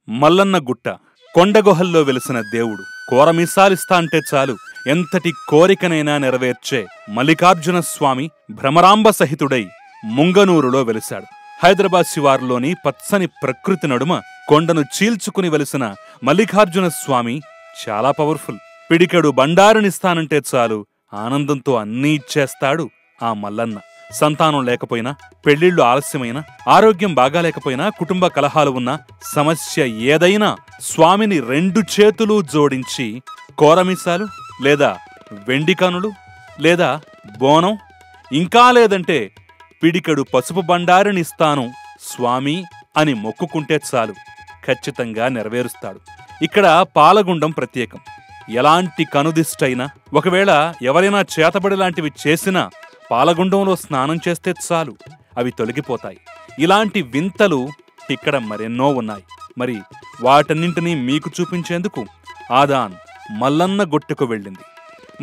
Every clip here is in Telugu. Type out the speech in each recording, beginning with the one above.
మల్లన్న గుట్ట కొండగుహల్లో వెలిసిన దేవుడు. కోరమీసాలిస్తా అంటే చాలు ఎంతటి కోరికనైనా నెరవేర్చే మల్లికార్జున స్వామి భ్రమరాంబ సహితుడై ముంగనూరులో వెలిశాడు. హైదరాబాద్ శివారులోని పచ్చని ప్రకృతి నడుమ కొండను చీల్చుకుని వెలిసిన మల్లికార్జున స్వామి చాలా పవర్ఫుల్. పిడికెడు బండారునిస్తానంటే చాలు ఆనందంతో అన్నీ ఇచ్చేస్తాడు ఆ మల్లన్న. సంతానం లేకపోయినా, పెళ్లిళ్లు ఆలస్యమైనా, ఆరోగ్యం బాగాలేకపోయినా, కుటుంబ కలహాలు ఉన్నా, సమస్య ఏదైనా స్వామిని 2 చేతులు జోడించి కోరమీసాలు లేదా వెండి కనులు లేదా బోనం, ఇంకా లేదంటే పిడికెడు పసుపు బండారునిస్తాను స్వామి అని మొక్కుకుంటే చాలు ఖచ్చితంగా నెరవేరుస్తాడు. ఇక్కడ పాలగుండం ప్రత్యేకం. ఎలాంటి కనుదిష్టైనా, ఒకవేళ ఎవరైనా చేతబడి లాంటివి చేసినా పాలగుండంలో స్నానం చేస్తే చాలు అవి తొలగిపోతాయి. ఇలాంటి వింతలు ఇక్కడ మరెన్నో ఉన్నాయి. మరి వాటన్నింటినీ మీకు చూపించేందుకు ఆదాన్ మల్లన్న గుట్టకు వెళ్ళింది.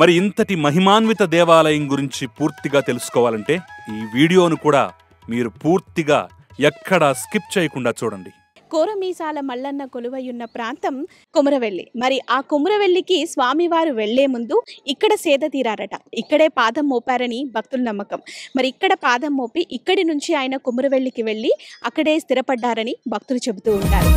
మరి ఇంతటి మహిమాన్విత దేవాలయం గురించి పూర్తిగా తెలుసుకోవాలంటే ఈ వీడియోను కూడా మీరు పూర్తిగా ఎక్కడా స్కిప్ చేయకుండా చూడండి. కోరమీసాల మల్లన్న కొలువయున్న ప్రాంతం కొమురవెల్లి. మరి ఆ కొమురవెల్లికి స్వామివారు వెళ్లే ముందు ఇక్కడ సేద తీరారట, ఇక్కడే పాదం మోపారని భక్తుల నమ్మకం. మరి ఇక్కడ పాదం మోపి ఇక్కడి నుంచి ఆయన కొమురవెల్లికి వెళ్లి అక్కడే స్థిరపడ్డారని భక్తులు చెబుతూ ఉంటారు.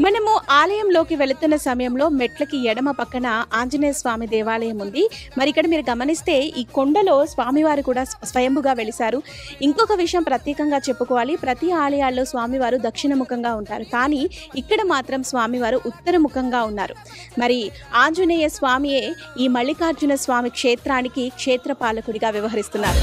మనము ఆలయంలోకి వెళుతున్న సమయంలో మెట్లకి ఎడమ పక్కన ఆంజనేయ స్వామి దేవాలయం ఉంది. మరి ఇక్కడ మీరు గమనిస్తే ఈ కొండలో స్వామివారు కూడా స్వయంభుగా వెలిశారు. ఇంకొక విషయం ప్రత్యేకంగా చెప్పుకోవాలి, ప్రతి ఆలయాల్లో స్వామివారు దక్షిణముఖంగా ఉంటారు, కానీ ఇక్కడ మాత్రం స్వామివారు ఉత్తరముఖంగా ఉన్నారు. మరి ఆంజనేయ స్వామియే ఈ మల్లికార్జున స్వామి క్షేత్రానికి క్షేత్రపాలకుడిగా వ్యవహరిస్తున్నారు.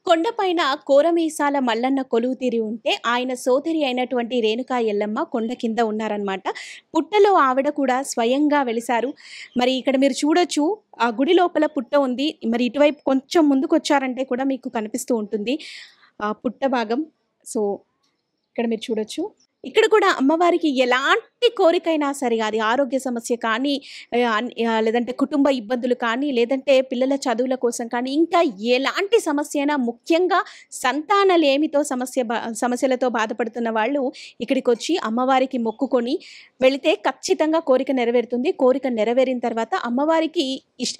కొండపైన కోరమీసాల మల్లన్న కొలువు తీరి ఉంటే ఆయన సోదరి అయినటువంటి రేణుకా ఎల్లమ్మ కొండ కింద ఉన్నారనమాట. పుట్టలో ఆవిడ కూడా స్వయంగా వెలిశారు. మరి ఇక్కడ మీరు చూడొచ్చు, ఆ గుడి లోపల పుట్ట ఉంది. మరి ఇటువైపు కొంచెం ముందుకు వచ్చారంటే కూడా మీకు కనిపిస్తూ ఉంటుంది ఆ పుట్ట భాగం. సో ఇక్కడ మీరు చూడొచ్చు, ఇక్కడ కూడా అమ్మవారికి ఎలాంటి కోరికైనా సరే, అది ఆరోగ్య సమస్య కానీ, లేదంటే కుటుంబ ఇబ్బందులు కానీ, లేదంటే పిల్లల చదువుల కోసం కానీ, ఇంకా ఎలాంటి సమస్య అయినా, ముఖ్యంగా సంతానలేమితో సమస్యలతో బాధపడుతున్న వాళ్ళు ఇక్కడికి వచ్చి అమ్మవారికి మొక్కుకొని వెళితే ఖచ్చితంగా కోరిక నెరవేరుతుంది. కోరిక నెరవేరిన తర్వాత అమ్మవారికి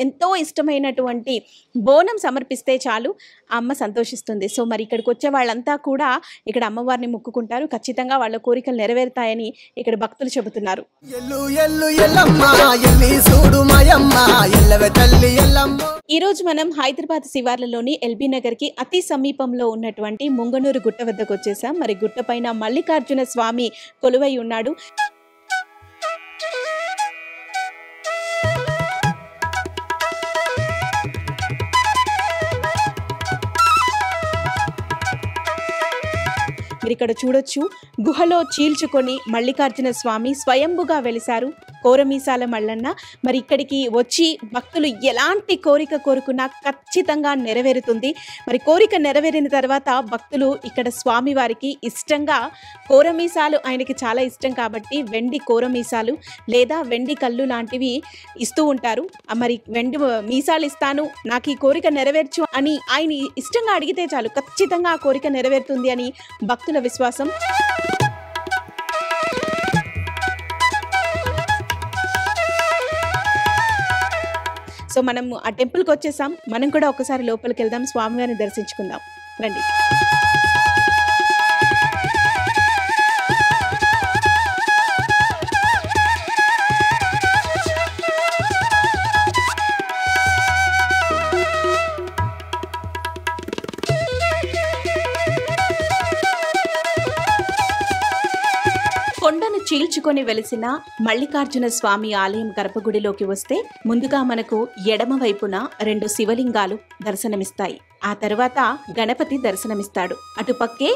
ఎంతో ఇష్టమైనటువంటి బోనం సమర్పిస్తే చాలు ఆ అమ్మ సంతోషిస్తుంది. సో మరి ఇక్కడికి వచ్చే వాళ్ళంతా కూడా ఇక్కడ అమ్మవారిని మొక్కుకుంటారు. ఖచ్చితంగా వాళ్ళ కోరికలు నెరవేరుతాయని ఇక్కడ భక్తులు చెబుతున్నారు. ఈ రోజు మనం హైదరాబాద్ శివార్లలోని ఎల్బీ నగర్ కి అతి సమీపంలో ఉన్నటువంటి ముంగనూరు గుట్ట వద్దకు వచ్చేసాం. మరి గుట్ట పైన మల్లికార్జున స్వామి కొలువై ఉన్నాడు. మీరు ఇక్కడ చూడొచ్చు, గుహలో చీల్చుకొని మల్లికార్జున స్వామి స్వయంభుగా వెలిశారు కోరమీసాల మల్లన్న. మరి ఇక్కడికి వచ్చి భక్తులు ఎలాంటి కోరిక కోరుకున్నా ఖచ్చితంగా నెరవేరుతుంది. మరి కోరిక నెరవేరిన తర్వాత భక్తులు ఇక్కడ స్వామివారికి ఇష్టంగా కోరమీసాలు, ఆయనకి చాలా ఇష్టం కాబట్టి వెండి కోరమీసాలు లేదా వెండి కళ్ళు లాంటివి ఇస్తూ ఉంటారు. మరి వెండి మీసాలు ఇస్తాను, నాకు ఈ కోరిక నెరవేర్చు అని ఆయన ఇష్టంగా అడిగితే చాలు ఖచ్చితంగా ఆ కోరిక నెరవేరుతుంది అని భక్తుల విశ్వాసం. సో మనం ఆ టెంపుల్కి వచ్చేసాం, మనం కూడా ఒకసారి లోపలికి వెళ్దాం, స్వామివారిని దర్శించుకుందాం రండి. కొండను చీల్చుకొని వెలిసిన మల్లికార్జున స్వామి ఆలయం గర్భగుడిలోకి వస్తే ముందుగా మనకు ఎడమ వైపున 2 శివలింగాలు దర్శనమిస్తాయి. ఆ తర్వాత గణపతి దర్శనమిస్తాడు. అటుపక్కే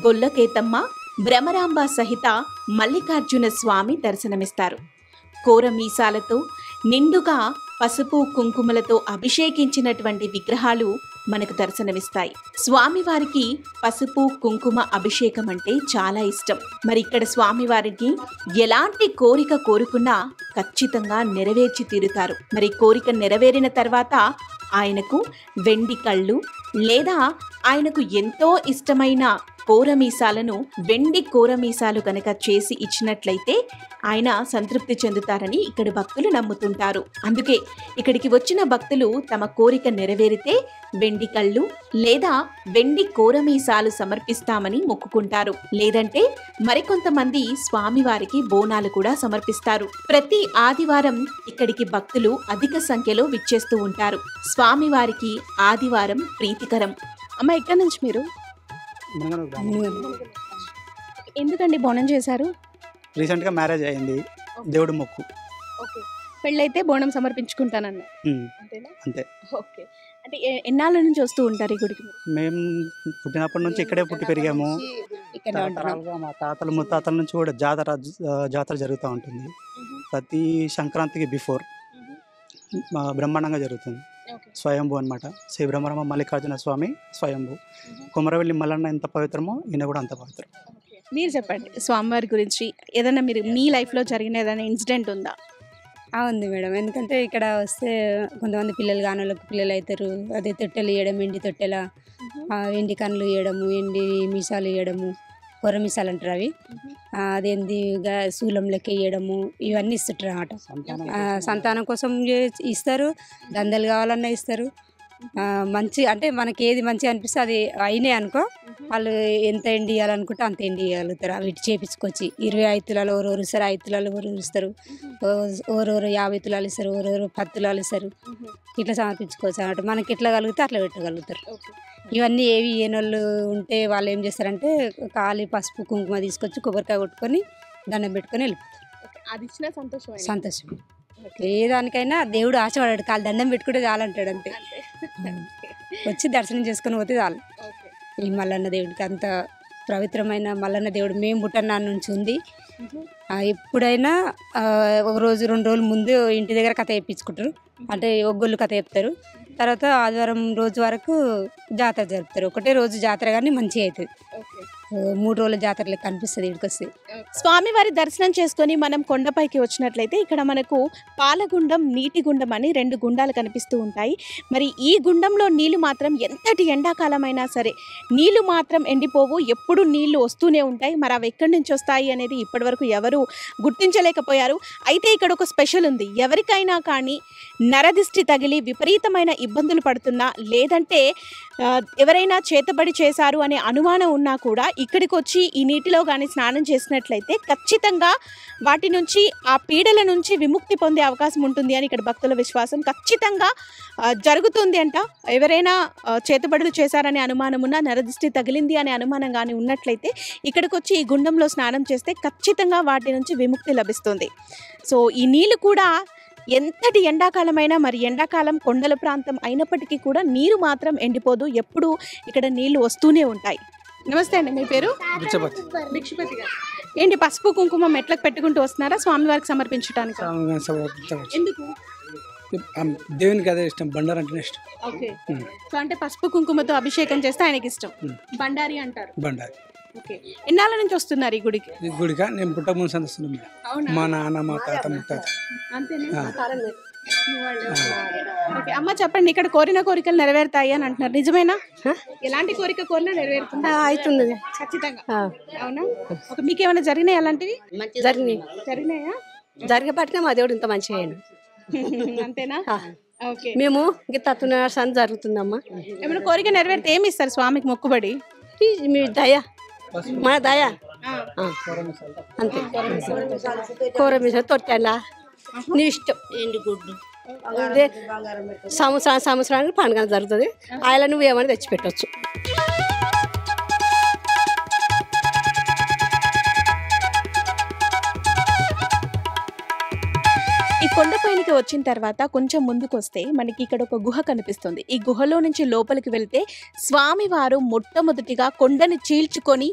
గొల్లకేతమ్మ, భ్రమరాంబ సహిత మల్లికార్జున స్వామి దర్శనమిస్తారు. కోర మీసాలతో నిండుగా పసుపు కుంకుమలతో అభిషేకించినటువంటి విగ్రహాలు మనకు దర్శనమిస్తాయి. స్వామివారికి పసుపు కుంకుమ అభిషేకం అంటే చాలా ఇష్టం. మరి ఇక్కడ స్వామివారికి ఎలాంటి కోరిక కోరుకున్నా ఖచ్చితంగా నెరవేర్చి తీరుతారు. మరి కోరిక నెరవేరిన తర్వాత ఆయనకు వెండి కళ్ళు లేదా ఆయనకు ఎంతో ఇష్టమైన కోరమీసాలను వెండి కోరమీసాలు కనుక చేసి ఇచ్చినట్లయితే ఆయన సంతృప్తి చెందుతారని ఇక్కడి భక్తులు నమ్ముతుంటారు. అందుకే ఇక్కడికి వచ్చిన భక్తులు తమ కోరిక నెరవేరితే వెండి కళ్ళు లేదా వెండి కోరమీసాలు సమర్పిస్తామని మొక్కుకుంటారు. లేదంటే మరికొంతమంది స్వామివారికి బోనాలు కూడా సమర్పిస్తారు. ప్రతి ఆదివారం ఇక్కడికి భక్తులు అధిక సంఖ్యలో విచ్చేస్తూ ఉంటారు. స్వామివారికి ఆదివారం ప్రీతికరం. అమ్మ, ఎక్కడి నుంచి మీరు? ఎందుకండి బోనం చేశారు? రీసెంట్గా మ్యారేజ్ అయింది, దేవుడు మొక్కు. ఓకే, పెళ్ళైతే బోనం సమర్పించుకుంటానన్న అంతేనా? అంతే. ఓకే, అంటే ఎన్నాళ్ళ నుంచి వస్తూ ఉంటారు ఈ గుడికి? మేము పుట్టినప్పటి నుంచి ఇక్కడే పుట్టి పెరిగాము. తరతరాలుగా మా తాతలు ముత్తాతల నుంచి కూడా జాతర జరుగుతూ ఉంటుంది. ప్రతి సంక్రాంతికి బిఫోర్ బ్రహ్మాండంగా జరుగుతుంది. స్వయంభూ అనమాట. శ్రీ బ్రహ్మరమ మల్లికార్జున స్వామి స్వయంభూ. కుమరవెల్లి మల్లన్న ఎంత పవిత్రమో ఈయన కూడా అంత పవిత్రం. మీరు చెప్పండి స్వామివారి గురించి. ఏదైనా మీరు మీ లైఫ్లో జరిగిన ఏదైనా ఇన్సిడెంట్ ఉందా? ఉంది మేడం. ఎందుకంటే ఇక్కడ వస్తే కొంతమంది పిల్లలు కాని వాళ్ళకి పిల్లలు అవుతారు. అదే తొట్టెలు ఇవ్వడం, ఎండి తొట్టెల, ఎండి కన్నులు ఇవ్వడము, ఎండి మీసాలు ఇవ్వడము, కొర్ర మీసాలు అంటారు అవి. అదేంది శూలం లెక్క ఇవ్వడము, ఇవన్నీ ఇస్తుంటారు అన్నమాట. సంతానం కోసం ఇస్తారు, దందలు కావాలన్నా ఇస్తారు. మంచి అంటే మనకి ఏది మంచిగా అనిపిస్తే అది అయినాయి అనుకో, వాళ్ళు ఎంత ఎండి ఇవ్వాలనుకుంటే అంత ఎండి ఇవ్వగలుగుతారు. అవి చేపించుకొచ్చి 25 తులాలు ఓరోరు ఇస్తారు, 5 తులాలు ఓరోరు ఇస్తారు, ఓరోరు 50 తులాలు ఇస్తారు, ఓరోరు 10 తులాలు ఇస్తారు. ఇట్లా సమర్పించుకోవచ్చు అన్నట్టు. మనకి ఎట్లా కలిగితే అట్లా పెట్టగలుగుతారు. ఇవన్నీ ఏవి ఏనోళ్ళు ఉంటే వాళ్ళు ఏం చేస్తారంటే కాలి పసుపు కుంకుమ తీసుకొచ్చి కొబ్బరికాయ కొట్టుకొని దండం పెట్టుకొని వెళ్ళిపోతారు. అది ఇచ్చిన సంతోషం. ఏ దానికైనా దేవుడు ఆశపడాడు, కాలు దండం పెట్టుకుంటే చాలంటాడు అంతే. వచ్చి దర్శనం చేసుకొని పోతే చాలు. ఈ మల్లన్న దేవుడికి అంత పవిత్రమైన మల్లన్న దేవుడు మేము పుట్టిన నుంచి ఉంది. ఎప్పుడైనా ఒక రోజు 2 రోజుల ముందు ఇంటి దగ్గర కథ చెప్పించుకుంటారు. అంటే ఒగ్గొళ్ళు కథ చెప్తారు. తర్వాత ఆదివారం రోజు వరకు జాతర జరుపుతారు. ఒకటే రోజు జాతర కానీ మంచిగా అవుతుంది. 3 రోజుల జాతర లెక్క అనిపిస్తుంది ఇక్కడికి వస్తే. స్వామివారి దర్శనం చేసుకొని మనం కొండపైకి వచ్చినట్లయితే ఇక్కడ మనకు పాలగుండం, నీటి గుండం అని 2 గుండాలు కనిపిస్తూ ఉంటాయి. మరి ఈ గుండంలో నీళ్లు మాత్రం ఎంతటి ఎండాకాలమైనా సరే నీళ్లు మాత్రం ఎండిపోవు, ఎప్పుడు నీళ్లు వస్తూనే ఉంటాయి. మరి అవి ఎక్కడి నుంచి వస్తాయి అనేది ఇప్పటివరకు ఎవరు గుర్తించలేకపోయారు. అయితే ఇక్కడ ఒక స్పెషల్ ఉంది. ఎవరికైనా కానీ నరదిష్టి తగిలి విపరీతమైన ఇబ్బందులు పడుతున్నా, లేదంటే ఎవరైనా చేతబడి చేశారు అనే అనుమానం ఉన్నా కూడా ఇక్కడికి వచ్చి ఈ నీటిలో కానీ స్నానం చేసినట్లయితే ఖచ్చితంగా వాటి నుంచి, ఆ పీడల నుంచి విముక్తి పొందే అవకాశం ఉంటుంది అని ఇక్కడ భక్తుల విశ్వాసం. ఖచ్చితంగా జరుగుతుంది అంట. ఎవరైనా చేతబడులు చేశారనే అనుమానం ఉన్నా, నరదృష్టి తగిలింది అనే అనుమానం కానీ ఉన్నట్లయితే ఇక్కడికి వచ్చి ఈ గుండంలో స్నానం చేస్తే ఖచ్చితంగా వాటి నుంచి విముక్తి లభిస్తుంది. సో ఈ నీళ్ళు కూడా ఎంతటి ఎండాకాలమైనా, మరి ఎండాకాలం కొండల ప్రాంతం అయినప్పటికీ కూడా నీరు మాత్రం ఎండిపోదు, ఎప్పుడు ఇక్కడ నీళ్లు వస్తూనే ఉంటాయి. నమస్తే అండి, మీ పేరు? భిక్షపతి గారు. ఏంటి పసుపు కుంకుమ మెట్లకు పెట్టుకుంటూ వస్తున్నారా స్వామివారికి సమర్పించడానికి? ఎందుకు? దేవునికి అదే ఇష్టం, బండారు అంటే ఇష్టం. ఓకే, సో అంటే పసుపు కుంకుమతో అభిషేకం చేస్తే ఆయనకి ఇష్టం. బండారి అంటారు. బండారి. ఓకే, ఎన్నాళ్ళ నుంచి వస్తున్నారు ఈ గుడికి? ఈ గుడిగా నేను పుట్టక ముందు సందర్శనం. మా నాన్న, మా తాత, ముత్తాత. అంతేనా? ఓకే, అమ్మ చెప్పండి, ఇక్కడ కోరిన కోరికలు నెరవేరుతాయి అని అంటున్నారు, నిజమేనా? ఎలాంటి కోరిక కోరినా నెరవేరుతుందా? అవుతుంది ఖచ్చితంగా. అవునా? ఓకే, మీకు ఏమైనా జరిగినాయి అలాంటివి? జరిగినాయా? జరగబట్టినా మా దేవుడు ఇంత మంచిగా అయ్యాడు. అంతేనా? ఓకే, మేము గిత్త జరుగుతుందమ్మా. ఏమైనా కోరిక నెరవేరితే ఏమి ఇస్తారు స్వామికి మొక్కుబడి? మీ దయ, మన దయ అంతే. కూర మీద తొట్టెలా నీ ఇష్టం. ఎండు గుడ్డు సంవత్సరానికి పండుగ జరుగుతుంది. ఆయన నువ్వు ఏమైనా తెచ్చిపెట్టవచ్చు. ఈ కొండపైనకి వచ్చిన తర్వాత కొంచెం ముందుకు వస్తే మనకి ఇక్కడ ఒక గుహ కనిపిస్తుంది. ఈ గుహలో నుంచి లోపలికి వెళ్తే స్వామివారు మొట్టమొదటిగా కొండని చీల్చుకొని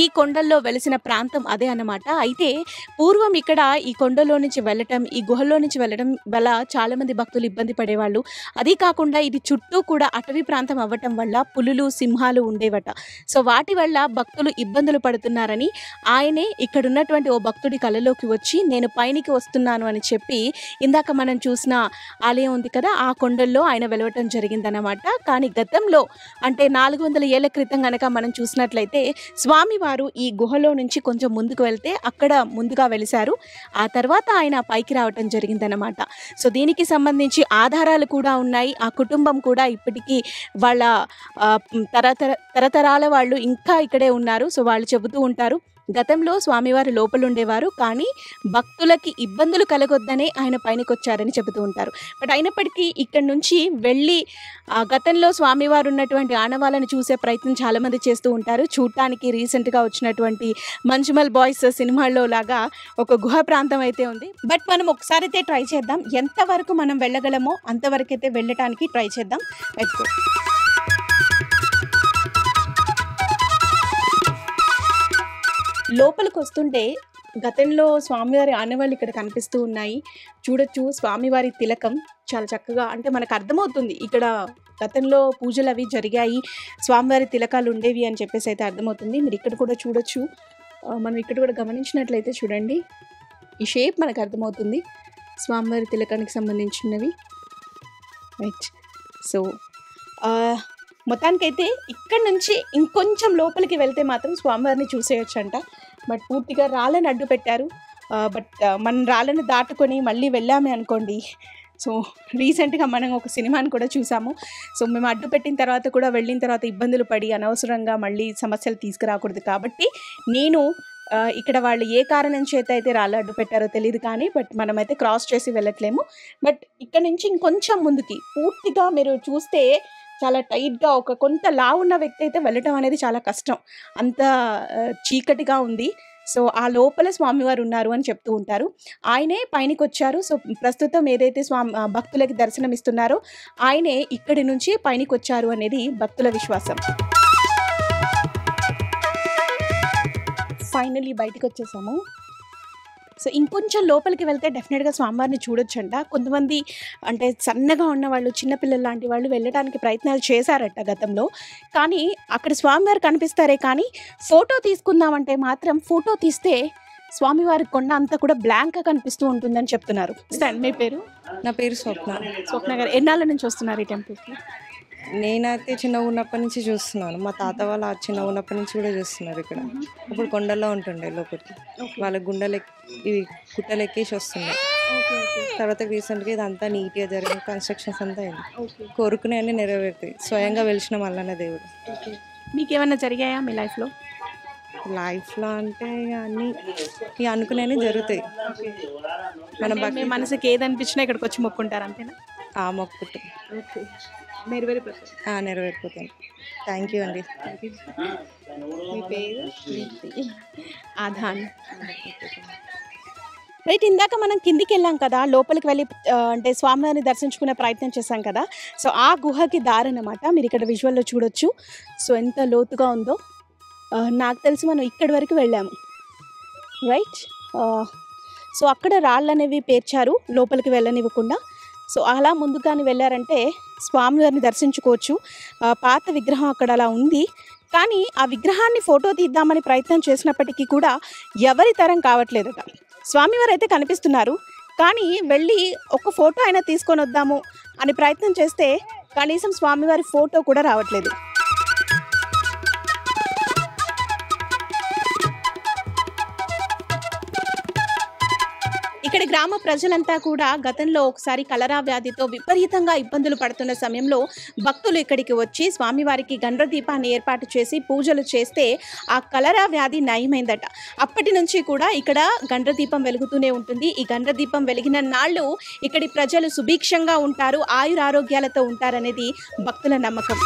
ఈ కొండల్లో వెలిసిన ప్రాంతం అదే అన్నమాట. అయితే పూర్వం ఇక్కడ ఈ కొండలో నుంచి వెళ్ళటం, ఈ గుహలో నుంచి వెళ్ళడం వల్ల చాలామంది భక్తులు ఇబ్బంది పడేవాళ్ళు. అది కాకుండా ఇది చుట్టూ కూడా అటవీ ప్రాంతం అవ్వటం వల్ల పులులు, సింహాలు ఉండేవట. సో వాటి వల్ల భక్తులు ఇబ్బందులు పడుతున్నారని ఆయనే ఇక్కడ ఉన్నటువంటి ఓ భక్తుడి కళలోకి వచ్చి నేను పైనికి వస్తున్నాను అని చెప్పి ఇందాక మనం చూసిన ఆలయం ఉంది కదా, ఆ కొండల్లో ఆయన వెలవటం జరిగిందన్నమాట. కానీ గతంలో అంటే 400 ఏళ్ల క్రితం కనుక మనం చూసినట్లయితే స్వామివారు ఈ గుహలో నుంచి కొంచెం ముందుకు వెళ్తే అక్కడ ముందుగా వెలిశారు. ఆ తర్వాత ఆయన పైకి రావటం జరిగిందన్నమాట. సో దీనికి సంబంధించి ఆధారాలు కూడా ఉన్నాయి. ఆ కుటుంబం కూడా ఇప్పటికీ వాళ్ళ తరతరాల వాళ్ళు ఇంకా ఇక్కడే ఉన్నారు. సో వాళ్ళు చెబుతూ ఉంటారు, గతంలో స్వామివారు లోపల ఉండేవారు, కానీ భక్తులకి ఇబ్బందులు కలగొద్దనే ఆయన పైనకి వచ్చారని చెబుతూ ఉంటారు. బట్ అయినప్పటికీ ఇక్కడి నుంచి వెళ్ళి గతంలో స్వామివారు ఉన్నటువంటి ఆనవాళ్ళను చూసే ప్రయత్నం చాలామంది చేస్తూ ఉంటారు. చూడటానికి రీసెంట్గా వచ్చినటువంటి మంజుమల్ బాయ్స్ సినిమాల్లో లాగా ఒక గుహ ప్రాంతం అయితే ఉంది. బట్ మనం ఒకసారి అయితే ట్రై చేద్దాం, ఎంతవరకు మనం వెళ్ళగలమో అంతవరకు అయితే వెళ్ళటానికి ట్రై చేద్దాం. Let's go. లోపలికి వస్తుంటే గతంలో స్వామివారి ఆనవాళ్ళు ఇక్కడ కనిపిస్తూ ఉన్నాయి. చూడొచ్చు స్వామివారి తిలకం చాలా చక్కగా, అంటే మనకు అర్థమవుతుంది ఇక్కడ గతంలో పూజలు అవి జరిగాయి, స్వామివారి తిలకాలు ఉండేవి అని చెప్పేసి అయితే అర్థమవుతుంది. మీరు ఇక్కడ కూడా చూడొచ్చు, మనం ఇక్కడ కూడా గమనించినట్లయితే చూడండి, ఈ షేప్ మనకు అర్థమవుతుంది స్వామివారి తిలకానికి సంబంధించినవి. రైట్. సో మొత్తానికైతే ఇక్కడ నుంచి ఇంకొంచెం లోపలికి వెళ్తే మాత్రం స్వామివారిని చూసేయచ్చు అంట. బట్ పూర్తిగా రాళ్ళని అడ్డు పెట్టారు. బట్ మనం రాళ్ళని దాటుకొని మళ్ళీ వెళ్ళామే అనుకోండి, సో రీసెంట్గా మనం ఒక సినిమాని కూడా చూసాము. సో మేము అడ్డు పెట్టిన తర్వాత కూడా వెళ్ళిన తర్వాత ఇబ్బందులు పడి అనవసరంగా మళ్ళీ సమస్యలు తీసుకురాకూడదు. కాబట్టి నేను ఇక్కడ వాళ్ళు ఏ కారణం చేత అయితే రాళ్ళు అడ్డు పెట్టారో తెలియదు, కానీ బట్ మనమైతే క్రాస్ చేసి వెళ్ళట్లేము. బట్ ఇక్కడ నుంచి ఇంకొంచెం ముందుకి పూర్తిగా మీరు చూస్తే చాలా టైట్గా ఒక కొంత లావు ఉన్న వ్యక్తి అయితే వెళ్ళటం అనేది చాలా కష్టం, అంత చీకటిగా ఉంది. సో ఆ లోపల స్వామివారు ఉన్నారు అని చెప్తూ ఉంటారు. ఆయనే పైనకి వచ్చారు. సో ప్రస్తుతం ఏదైతే భక్తులకి దర్శనం ఇస్తున్నారో ఆయనే ఇక్కడి నుంచి పైనకి వచ్చారు అనేది భక్తుల విశ్వాసం. ఫైనలీ బయటకు వచ్చేసాము. సో ఇంకొంచెం లోపలికి వెళ్తే డెఫినెట్గా స్వామివారిని చూడొచ్చంట. కొంతమంది అంటే సన్నగా ఉన్నవాళ్ళు, చిన్నపిల్లలు లాంటి వాళ్ళు వెళ్ళడానికి ప్రయత్నాలు చేశారట గతంలో, కానీ అక్కడ స్వామివారు కనిపిస్తారే కానీ ఫోటో తీసుకుందామంటే మాత్రం ఫోటో తీస్తే స్వామివారి కొండ అంతా కూడా బ్లాంక్గా కనిపిస్తూ ఉంటుందని చెప్తున్నారు. మీ పేరు? నా పేరు స్వప్న. స్వప్న గారు, ఎన్నాళ్ళ నుంచి వస్తున్నారు ఈ టెంపుల్కి? నేనైతే చిన్నగా ఉన్నప్పటి నుంచి చూస్తున్నాను. మా తాత వాళ్ళు చిన్నగా ఉన్నప్పటి నుంచి కూడా చూస్తున్నారు. ఇక్కడ అప్పుడు కొండల్లో ఉంటుండే లోపలికి, వాళ్ళ గుండెలు ఇవి గుట్టలు ఎక్కేసి వస్తున్నాయి. తర్వాత రీసెంట్గా ఇదంతా నీట్గా జరిగిన కన్స్ట్రక్షన్స్ అంతా అయింది. కోరుకునే అన్నీ నెరవేరుతాయి, స్వయంగా వెలిసిన మల్లన్న దేవుడు. మీకు ఏమన్నా జరిగాయా మీ లైఫ్లో? లైఫ్లో అంటే అన్నీ ఇక అనుకునేవి జరుగుతాయి. మన మనసుకి ఏది అనిపించినా ఇక్కడికి వచ్చి మొక్కుంటారు అంతేనా? మొక్కుంటాం. నెరవేరిపోతాయి. థ్యాంక్ యూ అండి. మీ పేరు? ఆధాన్. రైట్. ఇందాక మనం కిందికి వెళ్ళాం కదా, లోపలికి వెళ్ళి అంటే స్వామివారిని దర్శించుకునే ప్రయత్నం చేశాం కదా. సో ఆ గుహకి దారి అన్నమాట, మీరు ఇక్కడ విజువల్లో చూడొచ్చు. సో ఎంత లోతుగా ఉందో. నాకు తెలిసి మనం ఇక్కడి వరకు వెళ్ళాము. రైట్. సో అక్కడ రాళ్ళు అనేవి పేర్చారు లోపలికి వెళ్ళనివ్వకుండా. సో అలా ముందుగాని వెళ్ళారంటే స్వామివారిని దర్శించుకోవచ్చు. పాత విగ్రహం అక్కడ అలా ఉంది, కానీ ఆ విగ్రహాన్ని ఫోటో తీద్దామని ప్రయత్నం చేసినప్పటికీ కూడా ఎవరి తరం కావట్లేదట. స్వామివారు అయితే కనిపిస్తున్నారు, కానీ వెళ్ళి ఒక ఫోటో అయినా తీసుకొని వద్దాము అని ప్రయత్నం చేస్తే కనీసం స్వామివారి ఫోటో కూడా రావట్లేదు. ఇక్కడ గ్రామ ప్రజలంతా కూడా గతంలో ఒకసారి కలరా వ్యాధితో విపరీతంగా ఇబ్బందులు పడుతున్న సమయంలో భక్తులు ఇక్కడికి వచ్చి స్వామివారికి గండ్రదీపాన్ని ఏర్పాటు చేసి పూజలు చేస్తే ఆ కలరా వ్యాధి నయమైందట. అప్పటి నుంచి కూడా ఇక్కడ గండ్రదీపం వెలుగుతూనే ఉంటుంది. ఈ గండ్రదీపం వెలిగిన నాళ్ళు ఇక్కడి ప్రజలు సుభిక్షంగా ఉంటారు, ఆయురారోగ్యాలతో ఉంటారనేది భక్తుల నమ్మకం.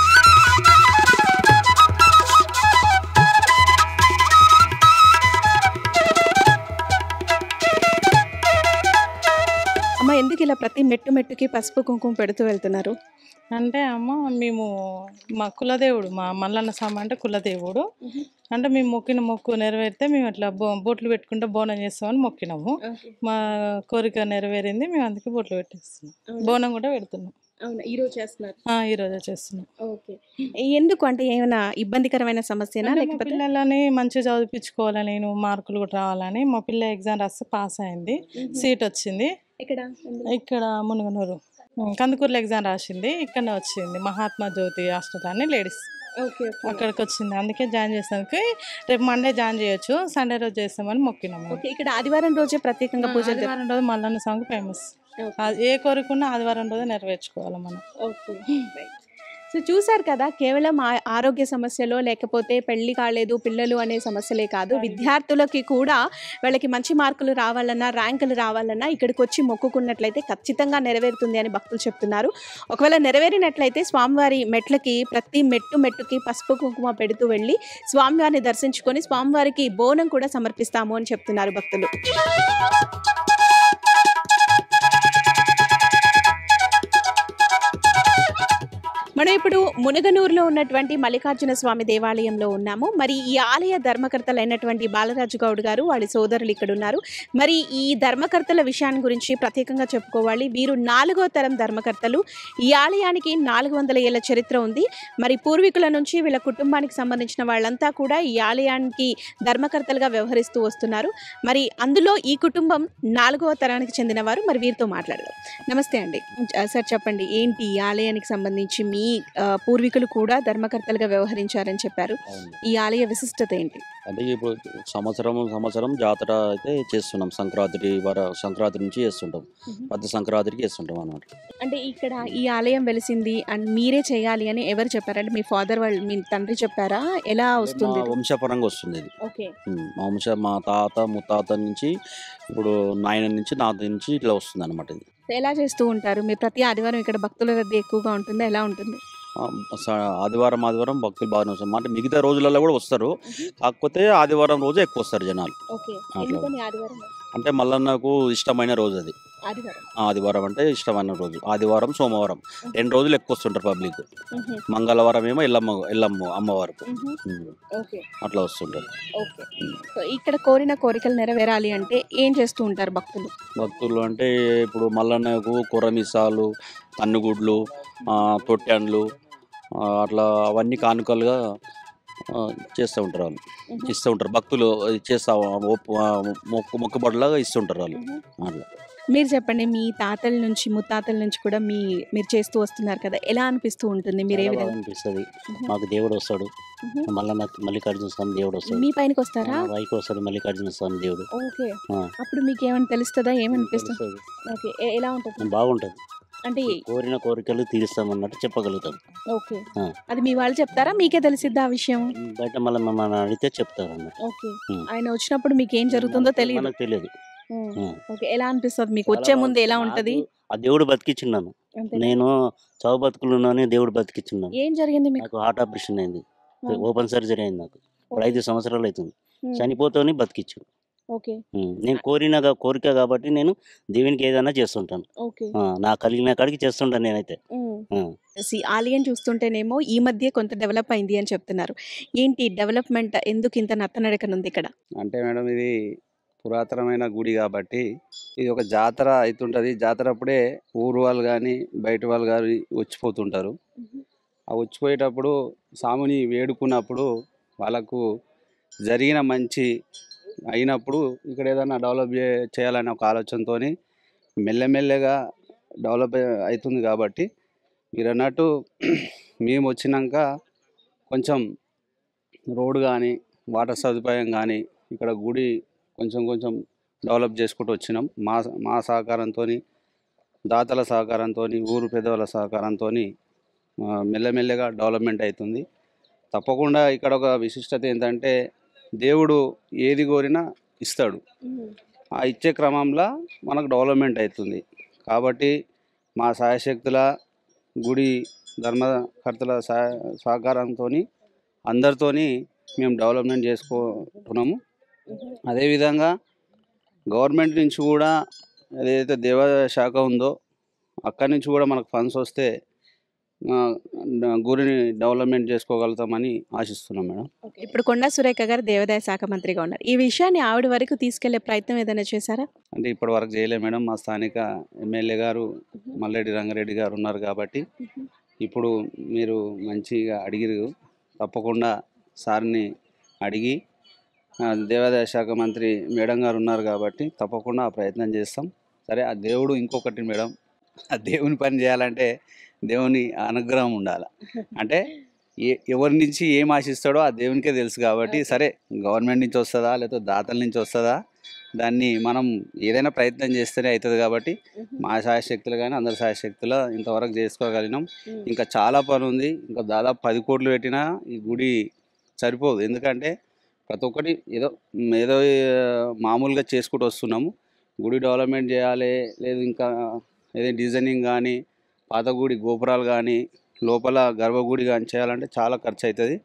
అమ్మ, ఎందుకు ఇలా ప్రతి మెట్టుకి పసుపు కుంకుమ పెడుతూ వెళ్తున్నారు? అంటే అమ్మ, మేము మా కులదేవుడు, మా మల్లన్న స్వామి అంటే కులదేవుడు. అంటే మేము మొక్కిన మొక్కు నెరవేరితే మేము అట్లా బొట్లు పెట్టుకుంటే బోనం చేస్తామని మొక్కినాము. మా కోరిక నెరవేరింది, మేము అందుకే బొట్లు పెట్టేస్తున్నాం. బోనం కూడా పెడుతున్నాం. అవునా, ఈరోజు చేస్తున్నారు? ఈరోజే చేస్తున్నాం. ఓకే. ఎందుకు అంటే ఏమైనా ఇబ్బందికరమైన సమస్యనా, లేకపోతే పిల్లలని మంచిగా చదివించుకోవాలని, నేను మార్కులు కూడా రావాలని. మా పిల్ల ఎగ్జామ్ రాస్తే పాస్ అయింది, సీట్ వచ్చింది. ఇక్కడ ఇక్కడ మునుగనూరు కందుకూరులో ఎగ్జామ్ రాసింది, ఇక్కడనే వచ్చింది మహాత్మా జ్యోతి హాస్పిటల్ అని లేడీస్, ఓకే అక్కడికి వచ్చింది. అందుకే జాయిన్ చేసానికి రేపు మండే జాయిన్ చేయొచ్చు, సండే రోజు చేస్తామని మొక్కినాము. ఓకే. ఇక్కడ ఆదివారం రోజే ప్రత్యేకంగా పూజలు ఆదివారం రోజు మల్లన్న స్వామికి ఫేమస్. ఏ కోరికన్నా ఆదివారం రోజు నెరవేర్చుకోవాలి మనం. ఓకే. సో చూసారు కదా, కేవలం ఆరోగ్య సమస్యలో లేకపోతే పెళ్లి కాలేదు పిల్లలు అనే సమస్యలే కాదు, విద్యార్థులకి కూడా వాళ్ళకి మంచి మార్కులు రావాలన్నా ర్యాంకులు రావాలన్నా ఇక్కడికి వచ్చి మొక్కుకున్నట్లయితే ఖచ్చితంగా నెరవేరుతుంది అని భక్తులు చెప్తున్నారు. ఒకవేళ నెరవేరినట్లయితే స్వామివారి మెట్లకి ప్రతి మెట్టుకి పసుపు కుంకుమ పెడుతూ వెళ్ళి స్వామివారిని దర్శించుకొని స్వామివారికి బోనం కూడా సమర్పిస్తాము అని చెప్తున్నారు భక్తులు. మనం ఇప్పుడు మునగనూరులో ఉన్నటువంటి మల్లికార్జున స్వామి దేవాలయంలో ఉన్నాము. మరి ఈ ఆలయ ధర్మకర్తలైనటువంటి బాలరాజు గౌడ్ గారు వాళ్ళ సోదరులు ఇక్కడ ఉన్నారు. మరి ఈ ధర్మకర్తల విషయాన్ని గురించి ప్రత్యేకంగా చెప్పుకోవాలి. వీరు 4వ తరం ధర్మకర్తలు. ఈ ఆలయానికి 400 ఏళ్ల చరిత్ర ఉంది. మరి పూర్వీకుల నుంచి వీళ్ళ కుటుంబానికి సంబంధించిన వాళ్ళంతా కూడా ఈ ఆలయానికి ధర్మకర్తలుగా వ్యవహరిస్తూ వస్తున్నారు. మరి అందులో ఈ కుటుంబం 4వ తరానికి చెందినవారు. మరి వీరితో మాట్లాడదాం. నమస్తే అండి. సార్ చెప్పండి, ఏంటి ఈ ఆలయానికి సంబంధించి మీ పూర్వీకులు కూడా ధర్మకర్తలుగా వ్యవహరించారని చెప్పారు. ఈ ఆలయ విశిష్టత ఏంటి? అంటే ఇప్పుడు సంవత్సరం జాతర అయితే చేస్తున్నాం. సంక్రాంతి నుంచి చేస్తుంటాం, ప్రతి సంక్రాంతికి చేస్తుంటాం అన్నమాట. అంటే ఇక్కడ ఈ ఆలయం వెలిసింది అండ్ మీరే చేయాలి అని ఎవరు చెప్పారంటే మీ ఫాదర్ వాళ్ళు, మీ తండ్రి చెప్పారా? ఎలా వస్తుంది? వంశపరంగా వస్తుంది ఇది. ఓకే. మా తాత ముత్తాత నుంచి ఇప్పుడు నాయన నుంచి నాత నుంచి ఇట్లా వస్తుంది అనమాట. ఇది ఎలా చేస్తూ ఉంటారు? మీ ప్రతి ఆదివారం ఇక్కడ భక్తుల రద్దీ ఎక్కువగా ఉంటుందా? ఎలా ఉంటుంది? ఆదివారం భక్తులు బాగానే వస్తారు. అంటే మిగతా రోజులలో కూడా వస్తారు, కాకపోతే ఆదివారం రోజు ఎక్కువ వస్తారు జనాలు. అంటే మల్లన్నకు ఇష్టమైన రోజు అది. ఆదివారం అంటే ఇష్టమైన రోజు. ఆదివారం సోమవారం 2 రోజులు ఎక్కువ వస్తుంటారు పబ్లిక్. మంగళవారం ఏమో ఎల్లమ్మ అమ్మవారికి అట్లా వస్తుంటారు. ఇక్కడ కోరిన కోరికలు నెరవేరాలి అంటే ఏం చేస్తూ ఉంటారు భక్తులు? అంటే ఇప్పుడు మల్లన్నకు కొరమిసాలు, కన్నుగుడ్లు, తొట్టెండ్లు అట్లా అవన్నీ కానుకలుగా చేస్తూ ఉంటారు వాళ్ళు, ఇస్తూ ఉంటారు భక్తులు. మొక్కుబడిలాగా ఇస్తుంటారు వాళ్ళు. అట్లా మీరు చెప్పండి, మీ తాతల నుంచి ముత్తాతల నుంచి కూడా మీరు చేస్తూ వస్తున్నారు కదా, ఎలా అనిపిస్తూ ఉంటుంది? మీరు ఏ విధంగా అనిపిస్తుంది? మాకు దేవుడు వస్తాడు, మల్లికార్జున స్వామి దేవుడు వస్తాడు. మీ పైనకి వస్తారా? పైకి వస్తాడు మల్లికార్జున స్వామి దేవుడు. ఓకే. అప్పుడు మీకు ఏమైనా తెలుస్తుందా? ఏమనిపిస్తుంది? ఓకే. ఎలా ఉంటుంది? బాగుంటుంది. అంటే కోరిన కోరికలు తీరుస్తామన్నట్టు చెప్పగలుగుతాం. ఓకే. అది మీ వాళ్ళు చెప్తారా, మీకే తెలిసిద్దా ఆ విషయం? బయట మళ్ళీ మమ్మల్ని అడిగితే చెప్తారు అన్నట్టు. ఓకే. ఆయన వచ్చినప్పుడు మీకు ఏం జరుగుతుందో తెలియదు? మనకు తెలియదు. ఓకే. ఎలా అనిపిస్తుంది మీకు? వచ్చే ముందు ఎలా ఉంటది? ఆ దేవుడు బతికిచ్చిన్నాను, నేను చావు బతుకులున్నాను, దేవుడు బతికిచ్చిన్నాను. ఏం జరిగింది మీకు? నాకు హార్ట్ ఆపరేషన్ అయింది, ఓపెన్ సర్జరీ అయింది. నాకు ఇప్పుడు 5 సంవత్సరాలు అవుతుంది. చనిపోతాని బతికిచ్చు. నేను కోరిక కాబట్టి నేను దేవునికి ఏదైనా చేస్తుంటాను. నా కలిగిన కాడికి చేస్తుంటాను నేనైతే. ఆలయం చూస్తుంటేనేమో ఈ మధ్య కొంత డెవలప్ అయింది అని చెప్తున్నారు. ఏంటి డెవలప్మెంట్? ఎందుకు ఇంత నత్తనడకనుంది ఇక్కడ? అంటే మేడం, ఇది పురాతనమైన గుడి కాబట్టి ఇది ఒక జాతర అవుతుంటుంది. జాతర అప్పుడే ఊరు వాళ్ళు కానీ బయట వాళ్ళు కానీ వచ్చిపోతుంటారు. ఆ వచ్చిపోయేటప్పుడు స్వామిని వేడుకున్నప్పుడు వాళ్ళకు జరిగిన మంచి అయినప్పుడు ఇక్కడ ఏదైనా డెవలప్ చేయాలనే ఒక ఆలోచనతో మెల్లమెల్లగా డెవలప్ అవుతుంది. కాబట్టి మీరు అన్నట్టు మేము వచ్చినాక కొంచెం రోడ్డు కానీ వాటర్ సదుపాయం కానీ ఇక్కడ గుడి కొంచెం డెవలప్ చేసుకుంటూ వచ్చినాం. మా సహకారంతో, దాతల సహకారంతో, ఊరు పెద్దవాళ్ళ సహకారంతో మెల్లమెల్లగా డెవలప్మెంట్ అవుతుంది. తప్పకుండా ఇక్కడ ఒక విశిష్టత ఏంటంటే దేవుడు ఏది కోరినా ఇస్తాడు. ఆ ఇచ్చే క్రమంలో మనకు డెవలప్మెంట్ అవుతుంది. కాబట్టి మా సాయశక్తుల గుడి ధర్మకర్తల సహకారంతో అందరితో మేము డెవలప్మెంట్ చేసుకుంటున్నాము. అదేవిధంగా గవర్నమెంట్ నుంచి కూడా ఏదైతే దేవాదాయ శాఖ ఉందో అక్కడి నుంచి కూడా మనకు ఫండ్స్ వస్తే గుడిని డెవలప్మెంట్ చేసుకోగలుగుతామని ఆశిస్తున్నాం మేడం. ఇప్పుడు కొండా సురేఖ గారు దేవాదాయ శాఖ మంత్రిగా ఉన్నారు. ఈ విషయాన్ని ఆవిడ వరకు తీసుకెళ్లే ప్రయత్నం ఏదైనా చేశారా? అంటే ఇప్పటి వరకు చేయలేదు మేడం. మా స్థానిక ఎమ్మెల్యే గారు మల్లెడ్డి రంగారెడ్డి గారు ఉన్నారు కాబట్టి ఇప్పుడు మీరు మంచిగా అడిగిరు. తప్పకుండా సార్ని అడిగి దేవాదాయ శాఖ మంత్రి మేడం గారు ఉన్నారు కాబట్టి తప్పకుండా ఆ ప్రయత్నం చేస్తాం. సరే ఆ దేవుడు ఇంకొకటి మేడం, ఆ దేవుని పని చేయాలంటే దేవుని అనుగ్రహం ఉండాలి. అంటే ఎవరి నుంచి ఏం ఆశిస్తాడో ఆ దేవునికే తెలుసు కాబట్టి, సరే గవర్నమెంట్ నుంచి వస్తుందా లేకపోతే దాతల నుంచి వస్తుందా, దాన్ని మనం ఏదైనా ప్రయత్నం చేస్తేనే అవుతుంది కాబట్టి మా శాయశక్తులు కానీ అందరి శాయశక్తులు ఇంతవరకు చేసుకోగలిగినాం. ఇంకా చాలా పని ఉంది. ఇంకా దాదాపు 10 కోట్లు పెట్టినా ఈ గుడి సరిపోదు. ఎందుకంటే ప్రతి ఒక్కటి ఏదో ఏదో మామూలుగా చేసుకుంటూ వస్తున్నాము. గుడి డెవలప్మెంట్ చేయాలి, లేదు ఇంకా ఏదో డిజైనింగ్ కానీ, పాత గుడి గోపురాలు కానీ, లోపల గర్భగుడి కానీ చేయాలంటే చాలా ఖర్చు అవుతుంది.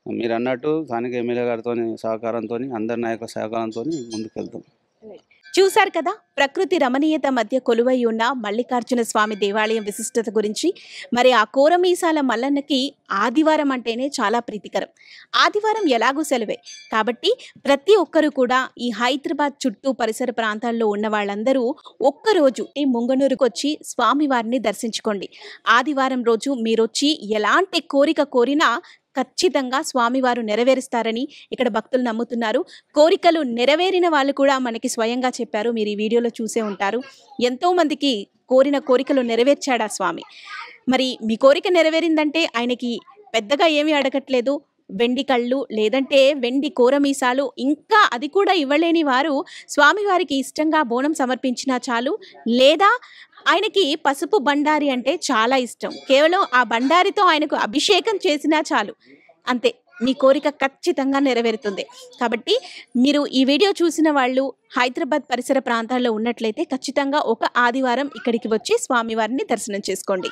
మీరు అన్నట్టు స్థానిక ఎమ్మెల్యే గారితో సహకారంతో, అందరి నాయకుల సహకారంతో ముందుకెళ్తాం. చూశారు కదా, ప్రకృతి రమణీయత మధ్య కొలువై ఉన్న మల్లికార్జున స్వామి దేవాలయం విశిష్టత గురించి. మరి ఆ కోరమీసాల మల్లన్నకి ఆదివారం అంటేనే చాలా ప్రీతికరం. ఆదివారం ఎలాగూ సెలవే కాబట్టి ప్రతి ఒక్కరూ కూడా ఈ హైదరాబాద్ చుట్టూ పరిసర ప్రాంతాల్లో ఉన్న వాళ్ళందరూ ఒక్కరోజు ఈ ముంగనూరుకు వచ్చి స్వామివారిని దర్శించుకోండి. ఆదివారం రోజు మీరొచ్చి ఎలాంటి కోరిక కోరినా ఖచ్చితంగా స్వామివారు నెరవేరుస్తారని ఇక్కడ భక్తులు నమ్ముతున్నారు. కోరికలు నెరవేరిన వాళ్ళు కూడా మనకి స్వయంగా చెప్పారు. మీరు ఈ వీడియోలో చూసే ఉంటారు. ఎంతోమందికి కోరిన కోరికలు నెరవేర్చాడు ఆ స్వామి. మరి మీ కోరిక నెరవేరిందంటే ఆయనకి పెద్దగా ఏమీ అడగట్లేదు. వెండి కళ్ళు లేదంటే వెండి కోరమీసాలు, ఇంకా అది కూడా ఇవ్వలేని వారు స్వామివారికి ఇష్టంగా బోనం సమర్పించినా చాలు, లేదా ఆయనకి పసుపు బండారి అంటే చాలా ఇష్టం, కేవలం ఆ బండారితో ఆయనకు అభిషేకం చేసినా చాలు, అంతే మీ కోరిక ఖచ్చితంగా నెరవేరుతుంది. కాబట్టి మీరు ఈ వీడియో చూసిన వాళ్ళు హైదరాబాద్ పరిసర ప్రాంతాల్లో ఉన్నట్లయితే ఖచ్చితంగా ఒక ఆదివారం ఇక్కడికి వచ్చి స్వామివారిని దర్శనం చేసుకోండి.